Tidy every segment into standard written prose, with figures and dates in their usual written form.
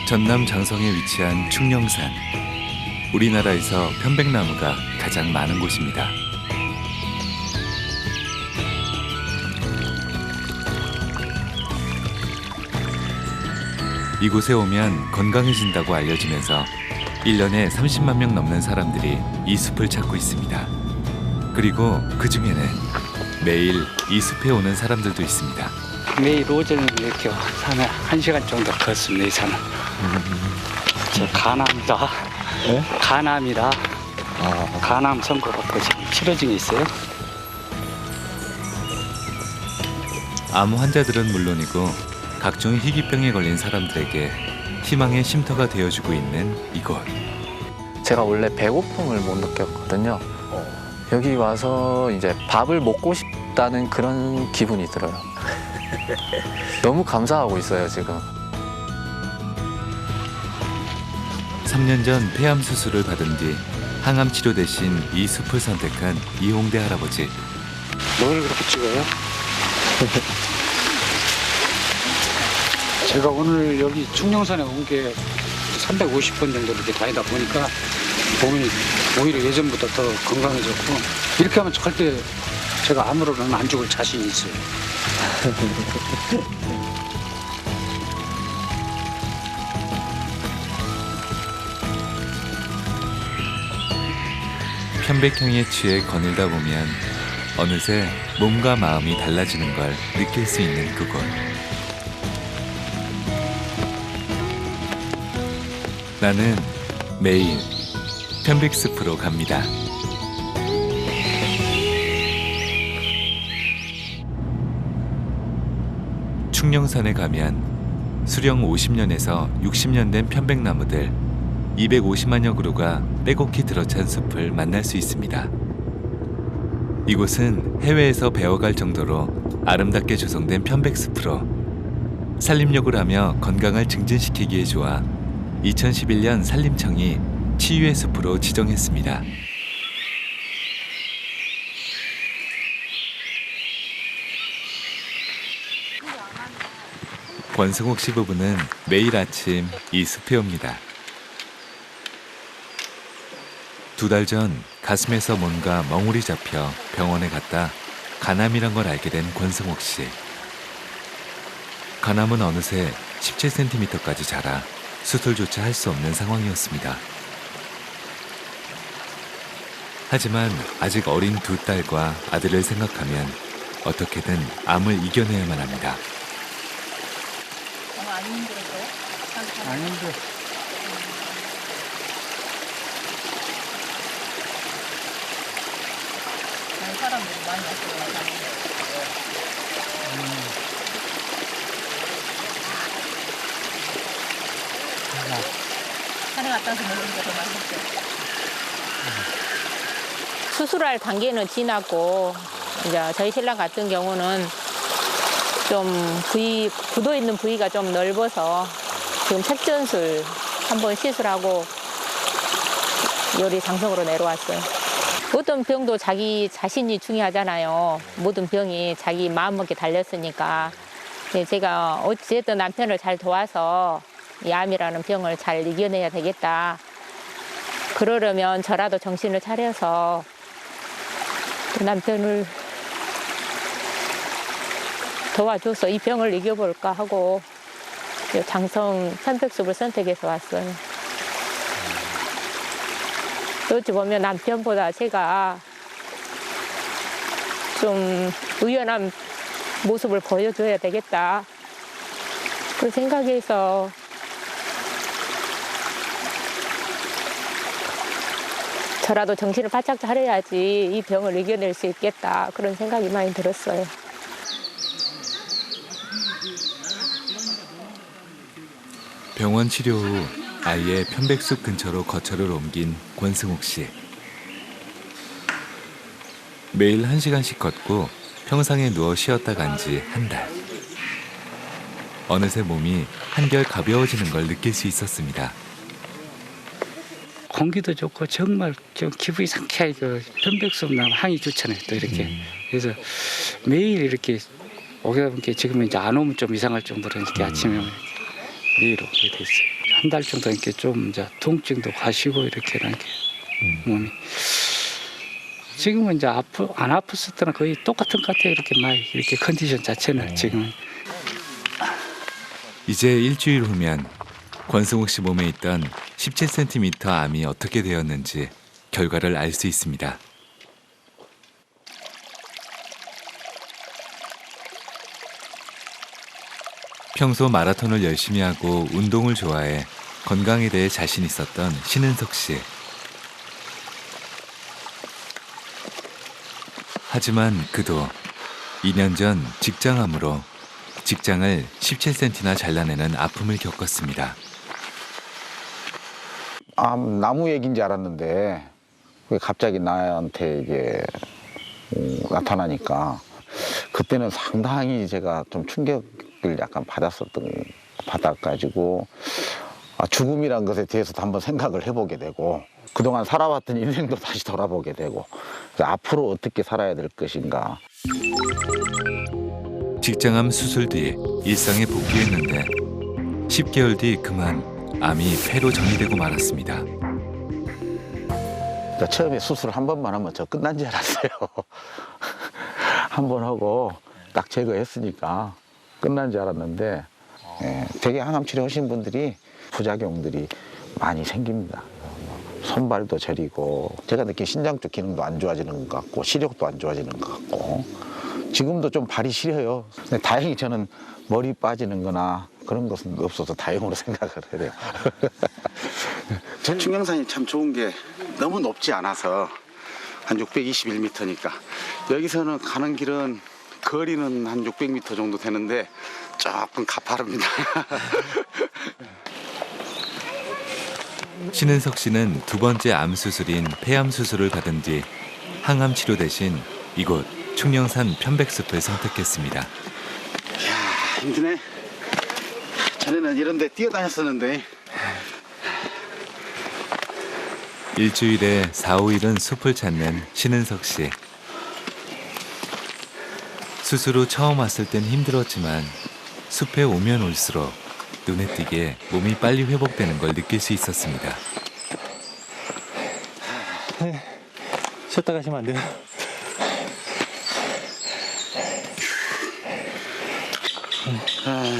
전남 장성에 위치한 충령산. 우리나라에서 편백나무가 가장 많은 곳입니다. 이곳에 오면 건강해진다고 알려지면서 1년에 30만 명 넘는 사람들이 이 숲을 찾고 있습니다. 그리고 그 중에는 매일 이 숲에 오는 사람들도 있습니다. 매일 오전에 이렇게 산에 1시간 정도 걷습니다. 이 산은. 저 간암이라, 네? 간암이라, 간암 선고받고 지금 치료 중에 있어요. 암 환자들은 물론이고 각종 희귀병에 걸린 사람들에게 희망의 쉼터가 되어주고 있는 이곳. 제가 원래 배고픔을 못 느꼈거든요. 여기 와서 이제 밥을 먹고 싶다는 그런 기분이 들어요. 너무 감사하고 있어요, 지금. 3년 전 폐암 수술을 받은 뒤 항암 치료 대신 이 숲을 선택한 이홍대 할아버지. 뭘 그렇게 찍어요? 제가 오늘 여기 충령산에 온 게 350번 정도 이렇게 다니다 보니까 몸이 오히려 예전보다 더 건강해졌고, 이렇게 하면 절대 제가 암으로는 안 죽을 자신이 있어요. 편백향에 취해 거닐다 보면 어느새 몸과 마음이 달라지는 걸 느낄 수 있는 그곳. 나는 매일 편백숲으로 갑니다. 충령산에 가면 수령 50년에서 60년 된 편백나무들 250만여 그루가 빼곡히 들어찬 숲을 만날 수 있습니다. 이곳은 해외에서 배워갈 정도로 아름답게 조성된 편백숲으로 산림욕을 하며 건강을 증진시키기에 좋아 2011년 산림청이 치유의 숲으로 지정했습니다. 권승옥 씨 부부는 매일 아침 이 숲에 옵니다. 2달 전 가슴에서 뭔가 멍울이 잡혀 병원에 갔다 간암이란 걸 알게 된 권승옥 씨. 간암은 어느새 17cm까지 자라 수술조차 할 수 없는 상황이었습니다. 하지만 아직 어린 2딸과 아들을 생각하면 어떻게든 암을 이겨내야만 합니다. 안 힘들었어요? 안 힘들어. 다른 사람들이 많이 왔어요. 산에 갔다 와서 먹는 게 더 맛있어요. 수술할 단계는 지났고, 이제 저희 신랑 같은 경우는 좀 굳어 있는 부위가 좀 넓어서 지금 색전술 한번 시술하고 요리 장성으로 내려왔어요. 어떤 병도 자기 자신이 중요하잖아요. 모든 병이 자기 마음먹기에 달렸으니까. 제가 어쨌든 남편을 잘 도와서 이 암이라는 병을 잘 이겨내야 되겠다. 그러려면 저라도 정신을 차려서 남편을 도와줘서 이 병을 이겨볼까 하고 장성 편백숲을 선택해서 왔어요. 어찌 보면 남편보다 제가 좀 의연한 모습을 보여줘야 되겠다. 그 생각해서 저라도 정신을 바짝 차려야지 이 병을 이겨낼 수 있겠다. 그런 생각이 많이 들었어요. 병원 치료 후 아예 편백숲 근처로 거처를 옮긴 권승옥 씨. 매일 1시간씩 걷고 평상에 누워 쉬었다 간 지 1달. 어느새 몸이 한결 가벼워지는 걸 느낄 수 있었습니다. 공기도 좋고 정말 좀 기분이 상쾌하게 그 편백숲 나무 향이 좋잖아요. 또 이렇게. 그래서 매일 이렇게 오게 보니까 지금은 이제 안 오면 좀 이상할 정도로 이렇게 아침에 매일 오게 됐어요. 한 달 정도 이렇게 좀 이제 통증도 가시고 이렇게 이렇게 몸이 지금은 이제 안 아팠을 때는 거의 똑같은 것 같아요. 이렇게 막 이렇게 컨디션 자체는 지금은. 이제 일주일 후면 권승욱 씨 몸에 있던 17cm 암이 어떻게 되었는지 결과를 알 수 있습니다. 평소 마라톤을 열심히 하고 운동을 좋아해 건강에 대해 자신 있었던 신은석 씨. 하지만 그도 2년 전 직장암으로 직장을 17cm나 잘라내는 아픔을 겪었습니다. 나무 얘기인 줄 알았는데 그게 갑자기 나한테 이게 나타나니까 그때는 상당히 제가 좀 충격을 약간 받아가지고 죽음이란 것에 대해서도 한번 생각을 해보게 되고 그동안 살아왔던 인생도 다시 돌아보게 되고 그래서 앞으로 어떻게 살아야 될 것인가. 직장암 수술 뒤 일상에 복귀했는데 10개월 뒤 그만 암이 폐로 전이되고 말았습니다. 그러니까 처음에 수술 한 번만 하면 저 끝난 줄 알았어요. 한 번 하고 딱 제거했으니까 끝난 줄 알았는데 되게 항암 치료하신 분들이 부작용들이 많이 생깁니다. 손발도 저리고 제가 느낀 심장 쪽 기능도 안 좋아지는 것 같고 시력도 안 좋아지는 것 같고 지금도 좀 발이 시려요. 근데 다행히 저는 머리 빠지는 거나 그런 것은 없어서 다행으로 생각을 해요. 충령산이 참 좋은 게 너무 높지 않아서 한 621m니까 여기서는 가는 길은 거리는 한 600m 정도 되는데 조금 가파릅니다. 신은석 씨는 두 번째 암 수술인 폐암 수술을 받은 뒤 항암 치료 대신 이곳 충령산 편백숲을 선택했습니다. 이야, 힘드네. 전에는 이런 데 뛰어다녔었는데 일주일에 4, 5일은 숲을 찾는 신은석 씨. 수술 후 처음 왔을 땐 힘들었지만 숲에 오면 올수록 눈에 띄게 몸이 빨리 회복되는 걸 느낄 수 있었습니다. 쉬었다 가시면 안 돼요?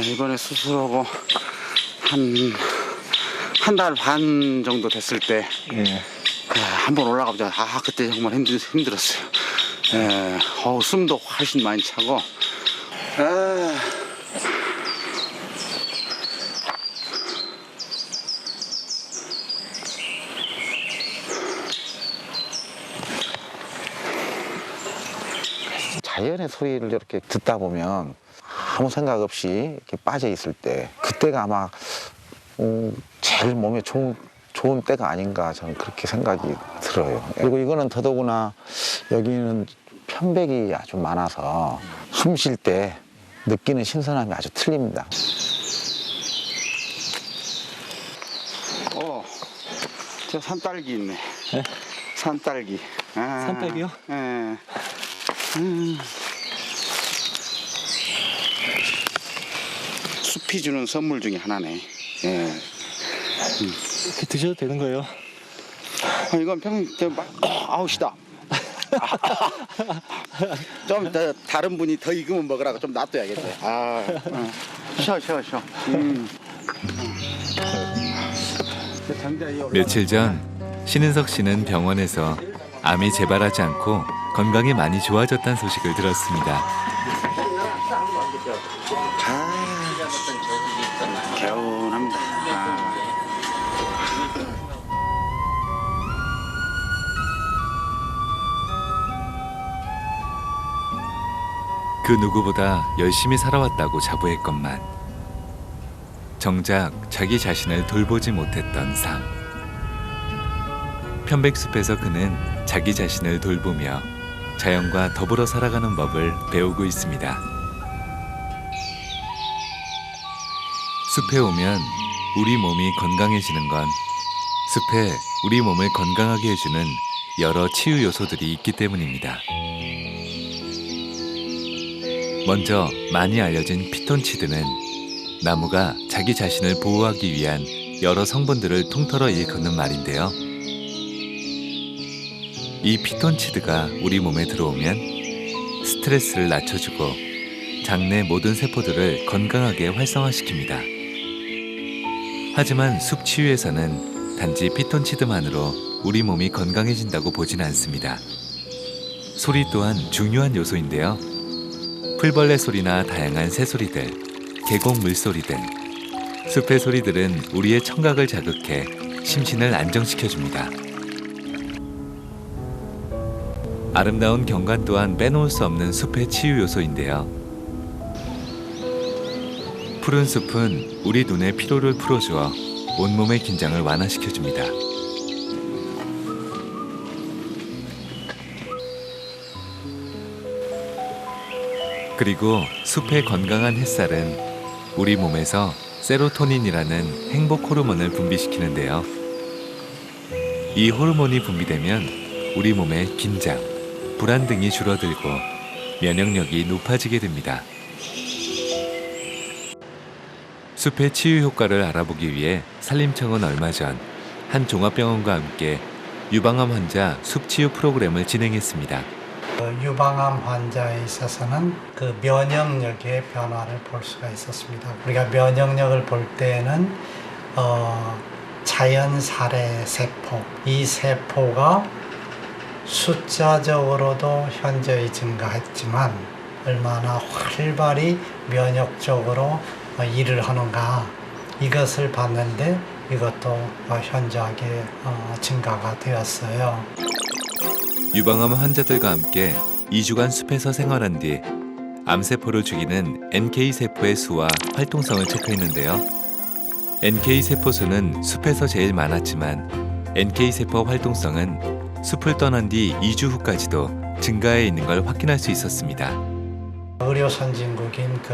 이번에 수술하고 한 달 반 정도 됐을 때 한번 올라가보자. 그때 정말 힘들었어요. 숨도 훨씬 많이 차고. 자연의 소리를 이렇게 듣다 보면 아무 생각 없이 이렇게 빠져 있을 때 그때가 아마 제일 몸에 좋은 때가 아닌가 저는 그렇게 생각이 들어요. 그리고 이거는 더더구나 여기는 편백이 아주 많아서 숨 쉴 때 느끼는 신선함이 아주 틀립니다. 저 산딸기 있네. 네? 산딸기. 산딸기요? 예. 숲이 주는 선물 중에 하나네. 예. 이렇게 드셔도 되는 거예요? 이건 아우시다. 좀 더 다른 분이 더 익으면 먹으라고 좀 놔둬야겠네. 쉬어. 며칠 전 신은석 씨는 병원에서 암이 재발하지 않고 건강이 많이 좋아졌다는 소식을 들었습니다. 개운합니다. 그 누구보다 열심히 살아왔다고 자부했건만 정작 자기 자신을 돌보지 못했던 삶. 편백숲에서 그는 자기 자신을 돌보며 자연과 더불어 살아가는 법을 배우고 있습니다. 숲에 오면 우리 몸이 건강해지는 건 숲에 우리 몸을 건강하게 해주는 여러 치유 요소들이 있기 때문입니다. 먼저 많이 알려진 피톤치드는 나무가 자기 자신을 보호하기 위한 여러 성분들을 통틀어 일컫는 말인데요. 이 피톤치드가 우리 몸에 들어오면 스트레스를 낮춰주고 장내 모든 세포들을 건강하게 활성화시킵니다. 하지만 숲 치유에서는 단지 피톤치드만으로 우리 몸이 건강해진다고 보진 않습니다. 소리 또한 중요한 요소인데요. 풀벌레 소리나 다양한 새소리들, 계곡 물소리 등 숲의 소리들은 우리의 청각을 자극해 심신을 안정시켜줍니다. 아름다운 경관 또한 빼놓을 수 없는 숲의 치유 요소인데요. 푸른 숲은 우리 눈의 피로를 풀어주어 온몸의 긴장을 완화시켜줍니다. 그리고 숲의 건강한 햇살은 우리 몸에서 세로토닌이라는 행복 호르몬을 분비시키는데요. 이 호르몬이 분비되면 우리 몸의 긴장, 불안 등이 줄어들고 면역력이 높아지게 됩니다. 숲의 치유 효과를 알아보기 위해 산림청은 얼마 전 한 종합병원과 함께 유방암 환자 숲 치유 프로그램을 진행했습니다. 유방암 환자에 있어서는 그 면역력의 변화를 볼 수가 있었습니다. 우리가 면역력을 볼 때는 자연살해 세포, 이 세포가 숫자적으로도 현저히 증가했지만 얼마나 활발히 면역적으로 일을 하는가, 이것을 봤는데 이것도 현저하게 증가가 되었어요. 유방암 환자들과 함께 2주간 숲에서 생활한 뒤 암세포를 죽이는 NK세포의 수와 활동성을 체크했는데요. NK세포 수는 숲에서 제일 많았지만 NK세포 활동성은 숲을 떠난 뒤 2주 후까지도 증가해 있는 걸 확인할 수 있었습니다. 의료 선진국인 그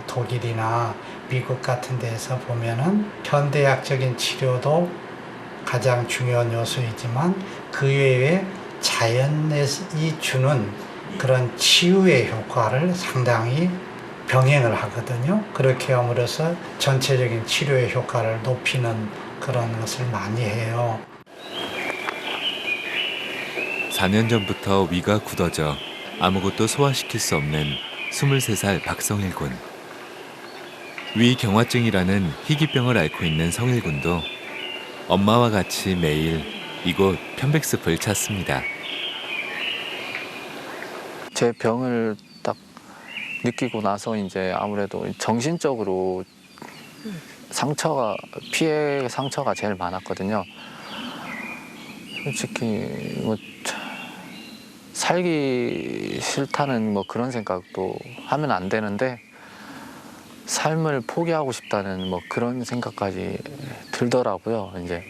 독일이나 미국 같은 데에서 보면은 현대약적인 치료도 가장 중요한 요소이지만 그 외에 자연이 주는 그런 치유의 효과를 상당히 병행을 하거든요. 그렇게 함으로써 전체적인 치료의 효과를 높이는 그런 것을 많이 해요. 4년 전부터 위가 굳어져 아무것도 소화시킬 수 없는 23살 박성일 군. 위경화증이라는 희귀병을 앓고 있는 성일 군도 엄마와 같이 매일 이곳 편백숲을 찾습니다. 제 병을 딱 느끼고 나서 이제 아무래도 정신적으로 피해 상처가 제일 많았거든요. 솔직히 뭐 살기 싫다는 뭐 그런 생각도 하면 안 되는데 삶을 포기하고 싶다는 뭐 그런 생각까지 들더라고요. 이제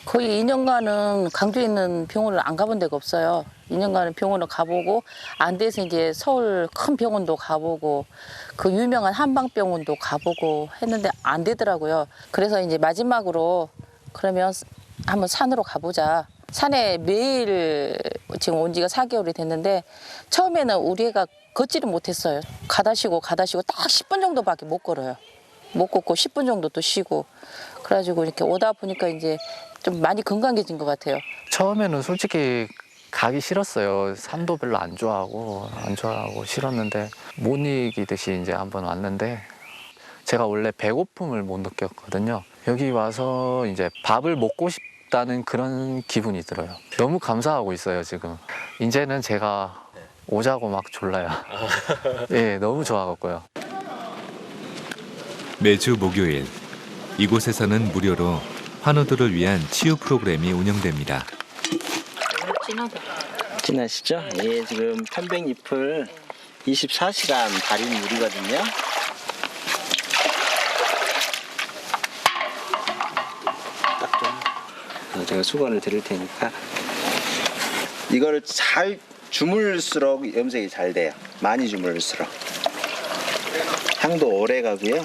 거의 2년간은 강주에 있는 병원을 안 가본 데가 없어요. 2년간은 병원을 가보고 안 돼서 이제 서울 큰 병원도 가보고 그 유명한 한방병원도 가보고 했는데 안 되더라고요. 그래서 이제 마지막으로 그러면 한번 산으로 가보자. 산에 매일 지금 온 지가 4개월이 됐는데 처음에는 우리 애가 걷지를 못했어요. 가다 쉬고 딱 10분 정도밖에 못 걸어요. 못 걷고 10분 정도 또 쉬고 그래가지고 이렇게 오다 보니까 이제 좀 많이 건강해진 것 같아요. 처음에는 솔직히 가기 싫었어요. 산도 별로 안 좋아하고 싫었는데 못 이기듯이 이제 한번 왔는데 제가 원래 배고픔을 못 느꼈거든요. 여기 와서 이제 밥을 먹고 싶다는 그런 기분이 들어요. 너무 감사하고 있어요, 지금. 이제는 제가 오자고 막 졸라요. 예, 너무 좋아갖고요. 매주 목요일 이곳에서는 무료로 환우들을 위한 치유 프로그램이 운영됩니다. 진하시죠? 예, 지금 편백잎을 24시간 달인 물이거든요. 딱 좀 제가 수건을 드릴 테니까 이거를 잘 주물수록 염색이 잘 돼요. 많이 주물수록 향도 오래 가고요.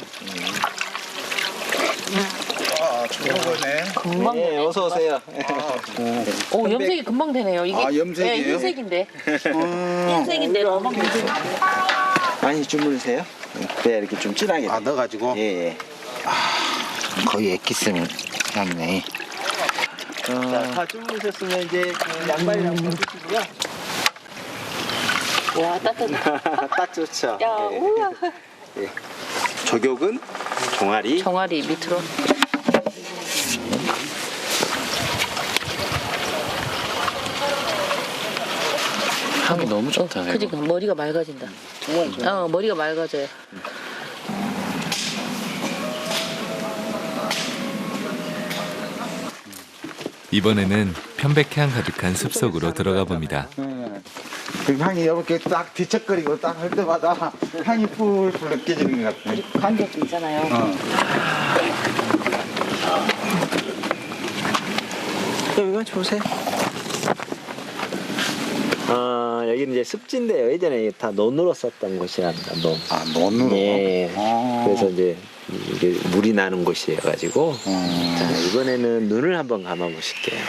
좋은 거네. 금방 네, 어서 오세요. 오, 염색이 금방 되네요. 이게 염색이에요? 네, 흰색인데. 흰색인데 금방 되네요. 많이 주무르세요. 그래야 이렇게 좀 진하게. 넣어가지고. 예. 거의 엑기스는 향이네. 자, 다 주무셨으면 이제 양말이랑 벗으시고요. 와 따뜻하다. 딱 좋죠. 야 우와. 예. 저격은 종아리. 종아리 밑으로. 향이 너무 좋다. 이거. 그러니까 머리가 맑아진다. 정말 좋아요. 머리가 맑아져요. 이번에는 편백향 가득한 숲속으로 들어가 봅니다. 그 향이 이렇게 딱 뒤척거리고 딱 할 때마다 향이 뿔뿔 느껴지는 것 같아. 관계도 있잖아요. 이건 주세요. 여기는 이제 습지인데요. 예전에 다 논으로 썼던 곳이랍니다. 논. 아, 논으로? 예. 아. 그래서 이제 이게 물이 나는 곳이어가지고. 자, 이번에는 눈을 한번 감아 보실게요.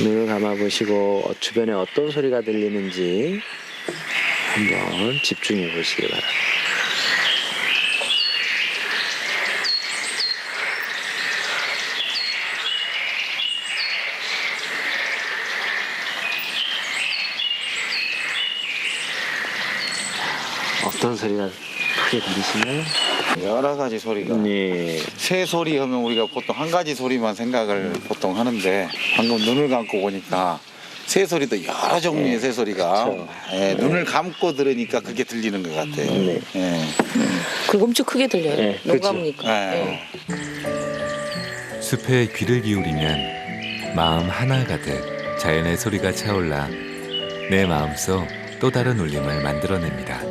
눈을 감아 보시고 주변에 어떤 소리가 들리는지 한번 집중해 보시기 바랍니다. 어떤 소리가 크게 들리시나요? 여러 가지 소리가. 네. 새 소리 하면 우리가 보통 한 가지 소리만 생각을 보통 하는데 방금 눈을 감고 보니까 새 소리도 여러 종류의 새 소리가 그렇죠. 예, 눈을 감고 들으니까 그게 들리는 것 같아요. 네. 예. 그리고 엄청 크게 들려요. 네, 눈 그렇죠. 감으니까. 예. 숲에 귀를 기울이면 마음 하나 가득 자연의 소리가 차올라 내 마음속 또 다른 울림을 만들어냅니다.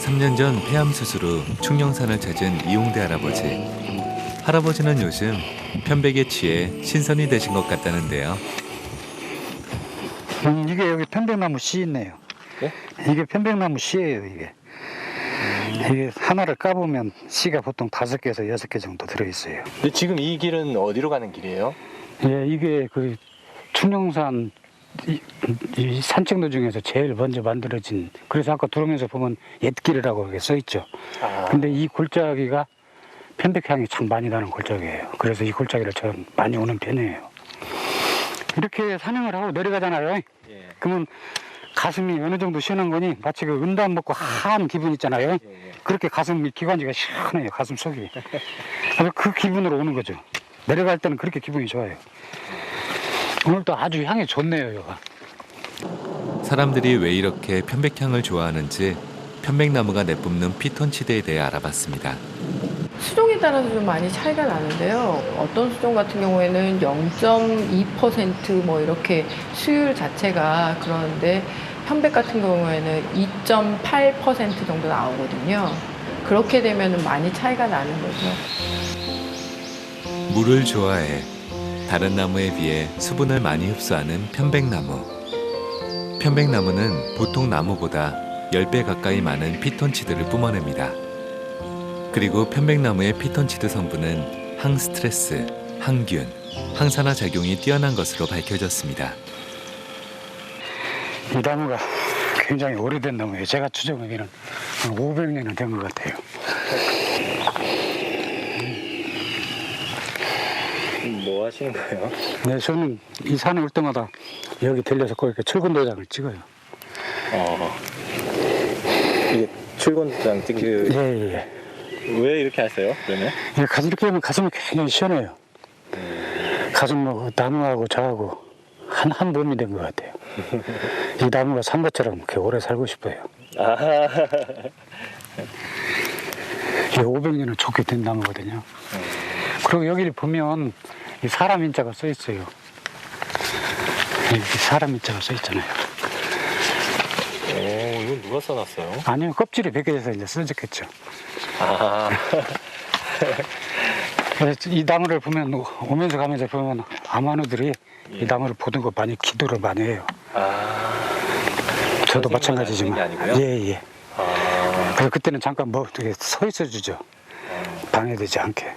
삼 년 전 폐암 수술 후 충령산을 찾은 이용대 할아버지. 할아버지는 요즘 편백에 취해 신선이 되신 것 같다는데요. 이게 여기 편백나무 씨 있네요. 네? 이게 편백나무 씨예요, 이게. 이게 하나를 까보면 씨가 보통 5개에서 6개 정도 들어있어요. 근데 지금 이 길은 어디로 가는 길이에요? 예, 이게 그 충령산 이 산책로 중에서 제일 먼저 만들어진, 그래서 아까 들어오면서 보면 옛길이라고 이렇게 써있죠. 근데 이 골짜기가 편백향이 참 많이 나는 골짜기예요. 그래서 이 골짜기를 저는 많이 오는 편이에요. 이렇게 산행을 하고 내려가잖아요. 그러면 가슴이 어느 정도 시원한 거니 마치 그 은담 먹고 한 기분 있잖아요. 그렇게 가슴이 기관지가 시원해요. 가슴 속이. 그래서 그 기분으로 오는 거죠. 내려갈 때는 그렇게 기분이 좋아요. 오늘도 아주 향이 좋네요, 여기가. 사람들이 왜 이렇게 편백향을 좋아하는지 편백나무가 내뿜는 피톤치드에 대해 알아봤습니다. 수종에 따라서 좀 많이 차이가 나는데요. 어떤 수종 같은 경우에는 0.2% 뭐 이렇게 수율 자체가 그러는데 편백 같은 경우에는 2.8% 정도 나오거든요. 그렇게 되면 많이 차이가 나는 거죠. 물을 좋아해 다른 나무에 비해 수분을 많이 흡수하는 편백나무. 편백나무는 보통 나무보다 10배 가까이 많은 피톤치드를 뿜어냅니다. 그리고 편백나무의 피톤치드 성분은 항스트레스, 항균, 항산화 작용이 뛰어난 것으로 밝혀졌습니다. 이 나무가 굉장히 오래된 나무예요. 제가 추정하기는 한 500년은 된 것 같아요. 뭐 하시는 거예요? 네, 저는 이 산에 올 때마다 여기 들려서 꼭 이렇게 출근 도장을 찍어요. 이게 출근장 찍기 예, 예. 왜 이렇게 하세요? 그러면? 예, 이렇게 하면 가슴이 굉장히 시원해요. 가슴하고 나무하고 저하고 한 몸이 된 것 같아요. 이 나무가 산 것처럼 그렇게 오래 살고 싶어요. 이게 500년은 좋게 된 나무거든요. 그리고 여기를 보면 이 사람 인자가 써 있어요. 이렇게 사람 인자가 써 있잖아요. 오, 이건 누가 써놨어요? 아니면 껍질이 벗겨져서 이제 써졌겠죠. 그래서 이 나무를 보면 오면서 가면서 보면 암환우들이 이 나무를 보는 거 많이 기도를 많이 해요. 저도 마찬가지지만. 아니고요? 예, 예. 그래서 그때는 잠깐 뭐 어떻게 서 있어 주죠. 방해되지 않게.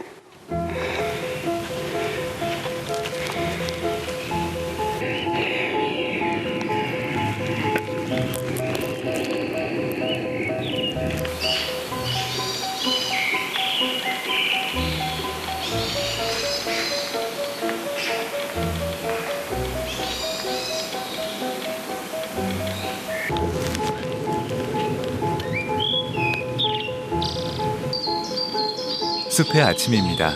숲의 아침입니다.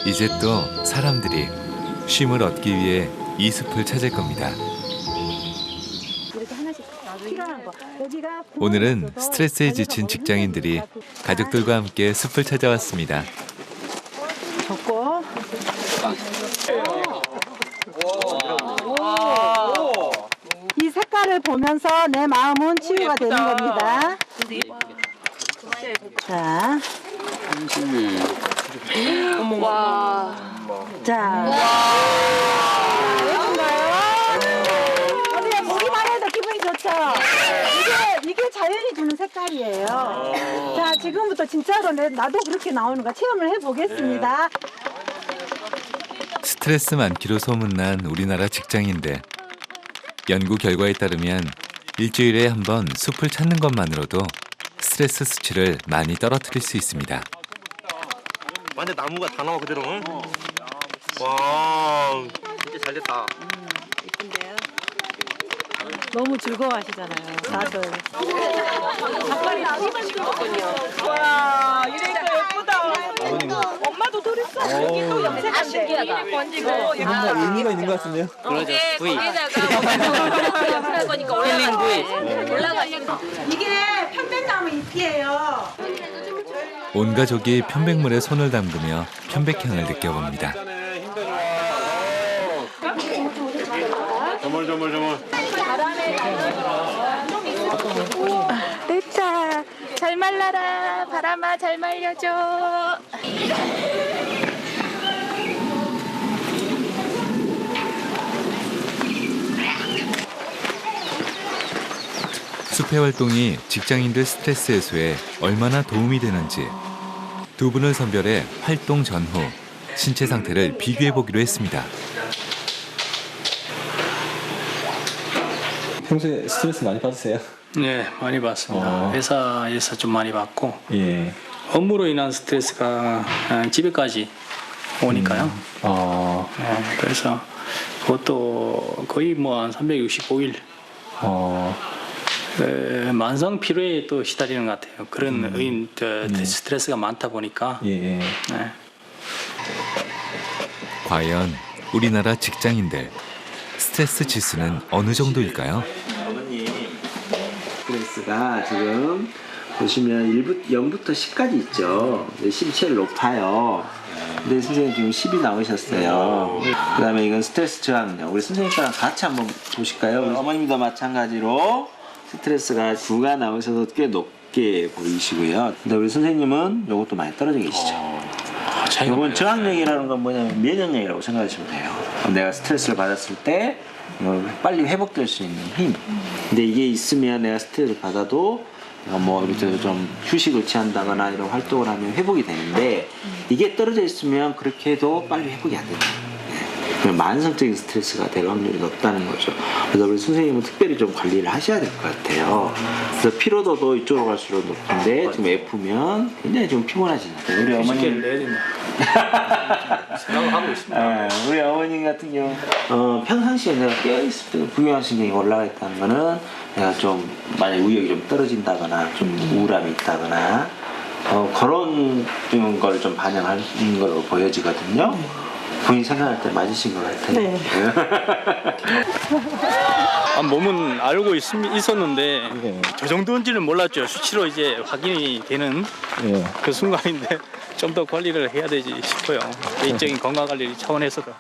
이제 또 사람들이 쉼을 얻기 위해 이 숲을 찾을 겁니다. 오늘은 스트레스에 지친 직장인들이 가족들과 함께 숲을 찾아왔습니다. 좋고. 이 색깔을 보면서 내 마음은 치유가 되는 겁니다. 자. 와. 자. 어때요? 보기만 해도 기분이 좋죠? 이게 자연이 주는 색깔이에요. 자, 지금부터 진짜로 나도 그렇게 나오는가 체험을 해보겠습니다. 스트레스 많기로 소문난 우리나라 직장인들. 연구 결과에 따르면 일주일에 한 번 숲을 찾는 것만으로도 스트레스 수치를 많이 떨어뜨릴 수 있습니다. 완전 나무가 다 나와 그대로. 와, 진짜 잘 됐다. 이쁜데요? 너무 즐거워하시잖아요. 다들. 작가님 너무 즐거웠군요. 와, 이래니까 예쁘다. 엄마도 돌했어. 여기 또 염색한데. 이래 번지고. 뭔가 의미가 있는 것 같은데요? 그러죠. 거기에다가 염색할 거니까 올라가니까. 이게 편백나무 잎이에요. 온 가족이 편백물에 손을 담그며 편백향을 느껴봅니다. 조물조물조물. 으차, 잘 말라라. 바람아, 잘 말려줘. 숲의 활동이 직장인들 스트레스 해소에 얼마나 도움이 되는지 두 분을 선별해 활동 전후 신체 상태를 비교해 보기로 했습니다. 평소에 스트레스 많이 받으세요? 네, 많이 받습니다. 회사에서 좀 많이 받고 예. 업무로 인한 스트레스가 집에까지 오니까요. 그래서 그것도 거의 뭐 한 365일 만성 피로에 또 시달리는 것 같아요. 그런 스트레스가 많다 보니까. 예. 네. 과연 우리나라 직장인들 스트레스 지수는 어느 정도일까요? 어머님 스트레스가 지금 보시면 0부터 10까지 있죠. 10이 제일 높아요. 근데 선생님 지금 10이 나오셨어요. 그 다음에 이건 스트레스 저항력. 우리 선생님 거랑 같이 한번 보실까요? 우리 어머님도 마찬가지로 스트레스가 9가 나오셔서 꽤 높게 보이시고요. 근데 우리 선생님은 이것도 많이 떨어져 계시죠. 이건 저항력이라는 건 뭐냐면 면역력이라고 생각하시면 돼요. 내가 스트레스를 받았을 때 빨리 회복될 수 있는 힘. 근데 이게 있으면 내가 스트레스를 받아도 내가 뭐 이렇게 좀 휴식을 취한다거나 이런 활동을 하면 회복이 되는데 이게 떨어져 있으면 그렇게 해도 빨리 회복이 안 됩니다. 그럼 만성적인 스트레스가 될 확률이 높다는 거죠. 그래서 우리 선생님은 특별히 좀 관리를 하셔야 될 것 같아요. 그래서 피로도도 이쪽으로 갈수록 높은데 좀 F면 굉장히 좀 피곤하시잖아요. 우리 어머님 생각하고 있습니다. 우리 어머님 같은 경우 평상시에 내가 깨어있을 때 부교환신경이 올라가 있다는 거는 내가 좀 만약 의욕이 좀 떨어진다거나 좀 우울함이 있다거나 그런 걸 좀 반영하는 걸로 보여지거든요. 본인 생각할 때 맞으신 것 같아요. 네. 몸은 알고 있었는데 저 정도인지는 몰랐죠. 수치로 이제 확인이 되는 그 순간인데 좀 더 관리를 해야 되지 싶어요. 개인적인 건강 관리 차원에서도.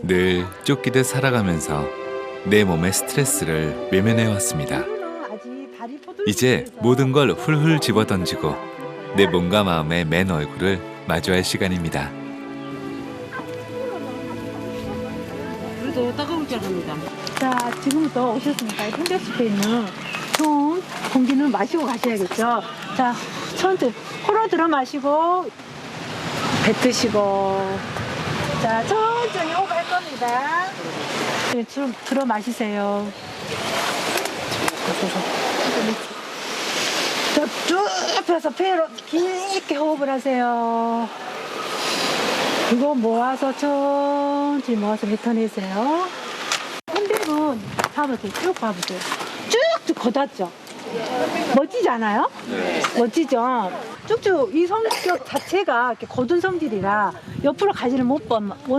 늘 쫓기듯 살아가면서 내 몸의 스트레스를 외면해 왔습니다. 이제 모든 걸 훌훌 집어던지고 내 몸과 마음의 맨 얼굴을 마주할 시간입니다. 그래도 따가울 줄 압니다. 자, 지금부터 오셨으니까 편백숲에 있는 좋은 공기는 마시고 가셔야겠죠. 자, 천천히 코로 들어 마시고 뱉으시고, 자, 천천히 호흡할 겁니다. 네, 좀 들어 마시세요. 자, 쭉 펴서 폐로 깊게 호흡을 하세요. 그리고 모아서 천천히 모아서 뱉어내세요. 편백은 봐보세요. 쭉 봐보세요. 쭉쭉 걷었죠? 멋지지 않아요? 네. 멋지죠? 쭉쭉 이 성격 자체가 이렇게 고든 성질이라 옆으로 가지를 못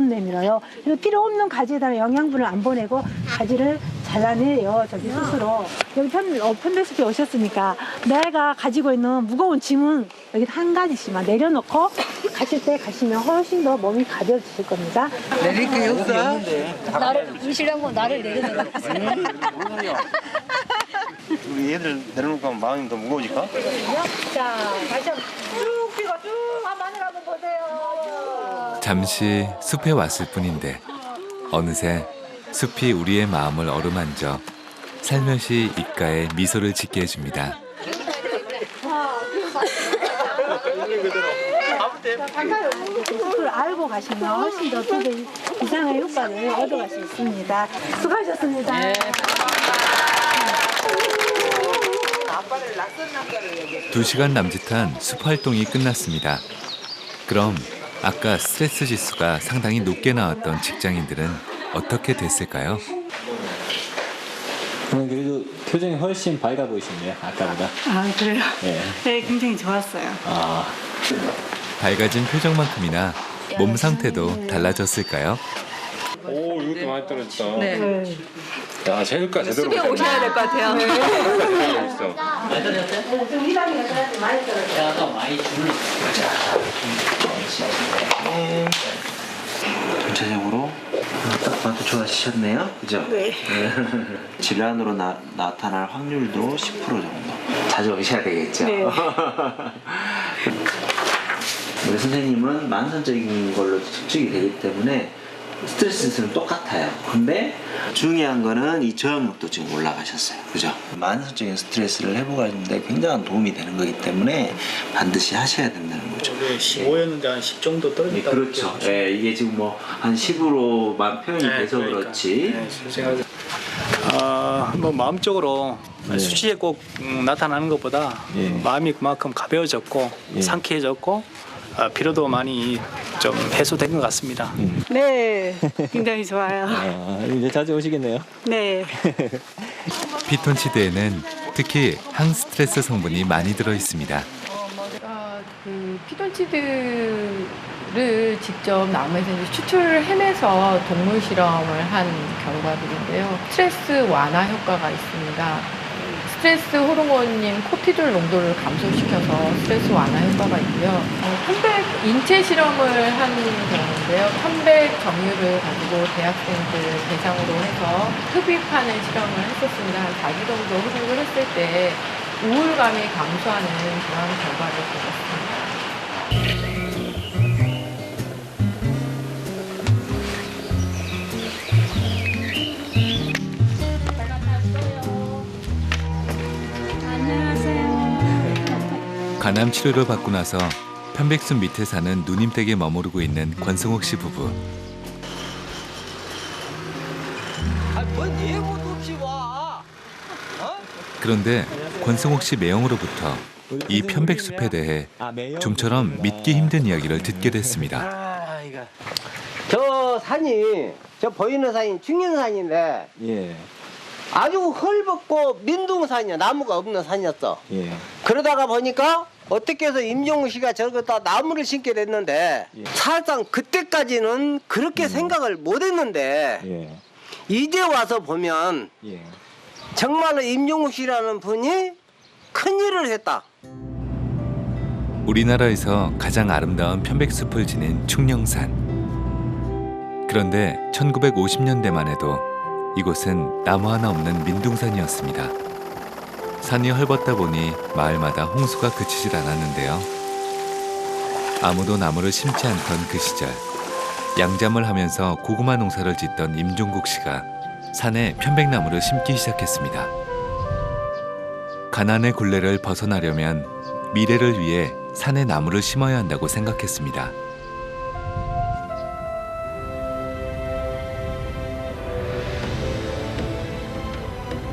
내밀어요. 그래서 필요 없는 가지에다가 영양분을 안 보내고 가지를 잘라내요. 저기 스스로. 여기 편백숲에 오셨으니까 내가 가지고 있는 무거운 짐은 여기 한 가지씩만 내려놓고 가실 때 가시면 훨씬 더 몸이 가벼워지실 겁니다. 내릴 게 없어? 나를 무시하고 나를 내려놓으라. 우리 애들 내려놓고 하면 마음이 더 무거워질까? 자, 다시 한번 쭉 펴고 쭉 마늘 한번 보세요. 잠시 숲에 왔을 뿐인데 어느새 숲이 우리의 마음을 어루만져 살며시 입가에 미소를 짓게 해줍니다. 그걸 알고 가시면 훨씬 더 2배 이상의 효과를 얻어갈 수 있습니다. 수고하셨습니다. 네. 2시간 남짓한 숲 활동이 끝났습니다. 그럼 아까 스트레스 지수가 상당히 높게 나왔던 직장인들은 어떻게 됐을까요? 그래도 표정이 훨씬 밝아 보이시네요. 아까보다. 아, 그래요? 네. 네, 굉장히 좋았어요. 아. 밝아진 표정만큼이나 몸 상태도 달라졌을까요? 오, 이것도 많이 떨어졌다. 네. 야, 제일까 제대로. 숲에 오셔야 될 것 같아요. 네. 있어. 많이 전체적으로 딱 봐도 좋아지셨네요, 그죠? 네. 질환으로 나타날 확률도 10% 정도. 자주 오셔야 되겠죠? 네. 우리 선생님은 만성적인 걸로 측정이 되기 때문에 스트레스는 똑같아요. 근데 중요한 거는 이 저항력도 지금 올라가셨어요. 그죠? 만성적인 스트레스를 회복하는데 굉장한 도움이 되는 거기 때문에 반드시 하셔야 된다는 거죠. 15였는데 한 10 정도 떨어졌다. 그렇죠. 예, 이게 지금 뭐 한 10으로만 표현이 돼서 그러니까. 그렇지. 뭐 마음적으로 수치에 꼭 나타나는 것보다 마음이 그만큼 가벼워졌고 상쾌해졌고 피로도 많이 좀 해소된 것 같습니다. 네, 굉장히 좋아요. 이제 자주 오시겠네요. 네. 피톤치드에는 특히 항스트레스 성분이 많이 들어 있습니다. 그 피톤치드를 직접 나무에서 이제 추출을 해내서 동물 실험을 한 결과들인데요. 스트레스 완화 효과가 있습니다. 스트레스 호르몬인 코티졸 농도를 감소시켜서 스트레스 완화 효과가 있고요. 편백 인체 실험을 한 경우인데요. 편백 정유를 가지고 대학생들 대상으로 해서 흡입하는 실험을 했었습니다. 한 4주 정도 흡입을 했을 때 우울감이 감소하는 그런 결과를 보였습니다. 간암 치료를 받고 나서 편백숲 밑에 사는 누님 댁에 머무르고 있는 권승옥 씨 부부. 뭔 예고도 없이 와. 그런데 권승옥 씨 매형으로부터 이 편백숲에 대해 좀처럼 믿기 힘든 이야기를 듣게 됐습니다. 저 산이 저 보이는 산이 중년산인데 아주 헐벗고 민둥산이야. 나무가 없는 산이었어. 그러다가 보니까 어떻게 해서 임종우 씨가 저기다 나무를 심게 됐는데 사실상 그때까지는 그렇게 생각을 못 했는데 이제 와서 보면 정말로 임종우 씨라는 분이 큰일을 했다. 우리나라에서 가장 아름다운 편백숲을 지닌 충령산. 그런데 1950년대만 해도 이곳은 나무 하나 없는 민둥산이었습니다. 산이 헐벗다 보니 마을마다 홍수가 그치질 않았는데요. 아무도 나무를 심지 않던 그 시절, 양잠을 하면서 고구마 농사를 짓던 임종국 씨가 산에 편백나무를 심기 시작했습니다. 가난의 굴레를 벗어나려면 미래를 위해 산에 나무를 심어야 한다고 생각했습니다.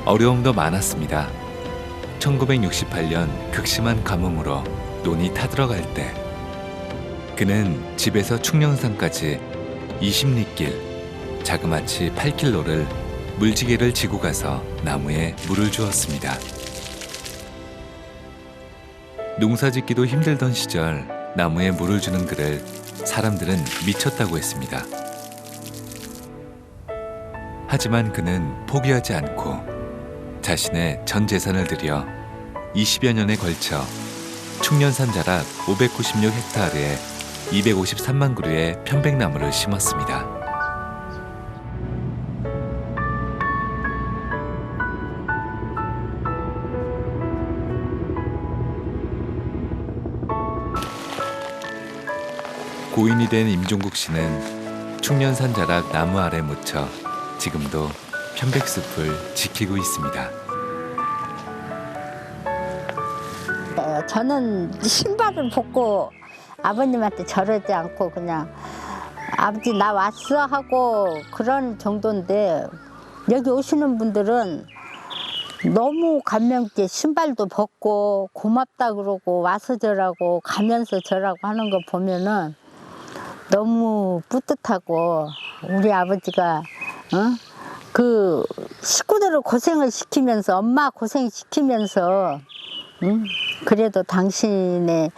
어려움도 많았습니다. 1968년 극심한 가뭄으로 논이 타들어갈 때 그는 집에서 충령산까지 20리길, 자그마치 8킬로를 물지개를 지고 가서 나무에 물을 주었습니다. 농사짓기도 힘들던 시절 나무에 물을 주는 그를 사람들은 미쳤다고 했습니다. 하지만 그는 포기하지 않고 자신의 전 재산을 들여 20여 년에 걸쳐 충년산 자락 596헥타르에 253만 그루의 편백나무를 심었습니다. 고인이 된 임종국 씨는 충년산 자락 나무 아래 묻혀 지금도 편백숲을 지키고 있습니다. 저는 신발을 벗고 아버님한테 저러지 않고 그냥 아버지 나 왔어 하고 그런 정도인데, 여기 오시는 분들은 너무 감명 있게 신발도 벗고 고맙다 그러고 와서 저라고 가면서 저라고 하는 거 보면은 너무 뿌듯하고, 우리 아버지가 그 식구들을 고생을 시키면서, 엄마 고생시키면서 그래도 당신의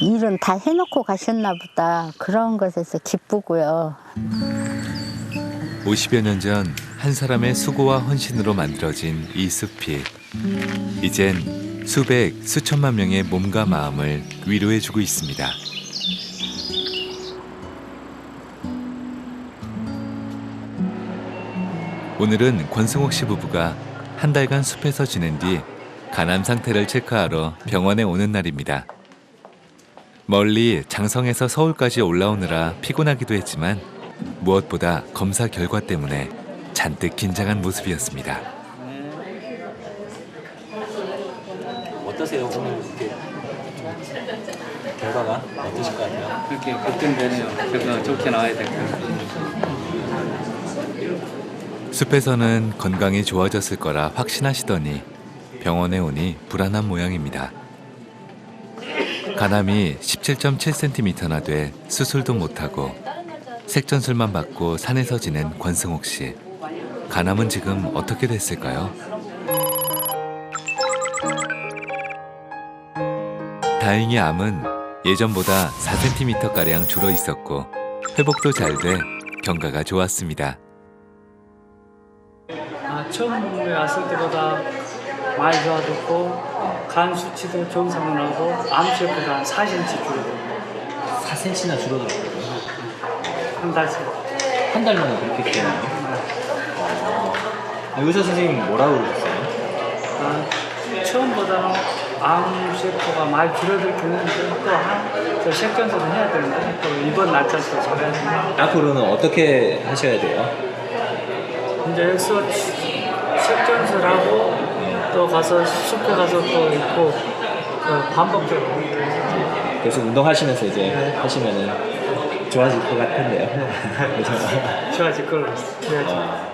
일은 다 해놓고 가셨나 보다, 그런 것에서 기쁘고요. 50여 년 전 한 사람의 수고와 헌신으로 만들어진 이 숲이 이젠 수백, 수천만 명의 몸과 마음을 위로해주고 있습니다. 오늘은 권승옥 씨 부부가 한 달간 숲에서 지낸 뒤 간암 상태를 체크하러 병원에 오는 날입니다. 멀리 장성에서 서울까지 올라오느라 피곤하기도 했지만 무엇보다 검사 결과 때문에 잔뜩 긴장한 모습이었습니다. 어떠세요? 오늘 이렇게 결과가 어떠실 것 같아요? 그렇게 걱정되네요. 그래서 좋게 나와야 될 것 같아요. 숲에서는 건강이 좋아졌을 거라 확신하시더니 병원에 오니 불안한 모양입니다. 간암이 17.7cm나 돼 수술도 못하고 색전술만 받고 산에서 지낸 권승옥 씨. 간암은 지금 어떻게 됐을까요? 다행히 암은 예전보다 4cm가량 줄어 있었고 회복도 잘 돼 경과가 좋았습니다. 처음에 왔을 때보다 많이 좋아졌고 간 수치도 정상으로 나오고 암세포가 한 4cm 줄어들고. 4cm나 줄어들었거든요. 한 달 새. 한 달 만에 그렇게 되나요? 의사 선생님 뭐라고 그러셨어요? 처음보다는 암세포가 많이 줄어들긴 했는데 또한 색전술을 해야 되는데 또 이번 날짜도 잡아야 되는데. 앞으로는 어떻게 하셔야 돼요? 이제 여기서 색전술하고 또 가서 숲에 가서 또 있고 반복적으로 계속 운동하시면서 이제 하시면은 좋아질 것 같은데요. 좋아질 걸로 믿어요.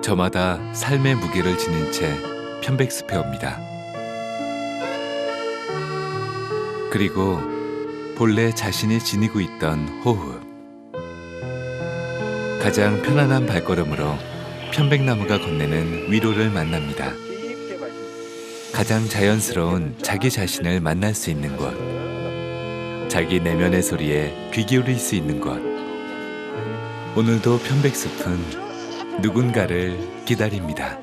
저마다 삶의 무게를 지닌 채 편백숲에 옵니다. 그리고 본래 자신이 지니고 있던 호흡. 가장 편안한 발걸음으로 편백나무가 건네는 위로를 만납니다. 가장 자연스러운 자기 자신을 만날 수 있는 곳. 자기 내면의 소리에 귀 기울일 수 있는 곳. 오늘도 편백숲은 누군가를 기다립니다.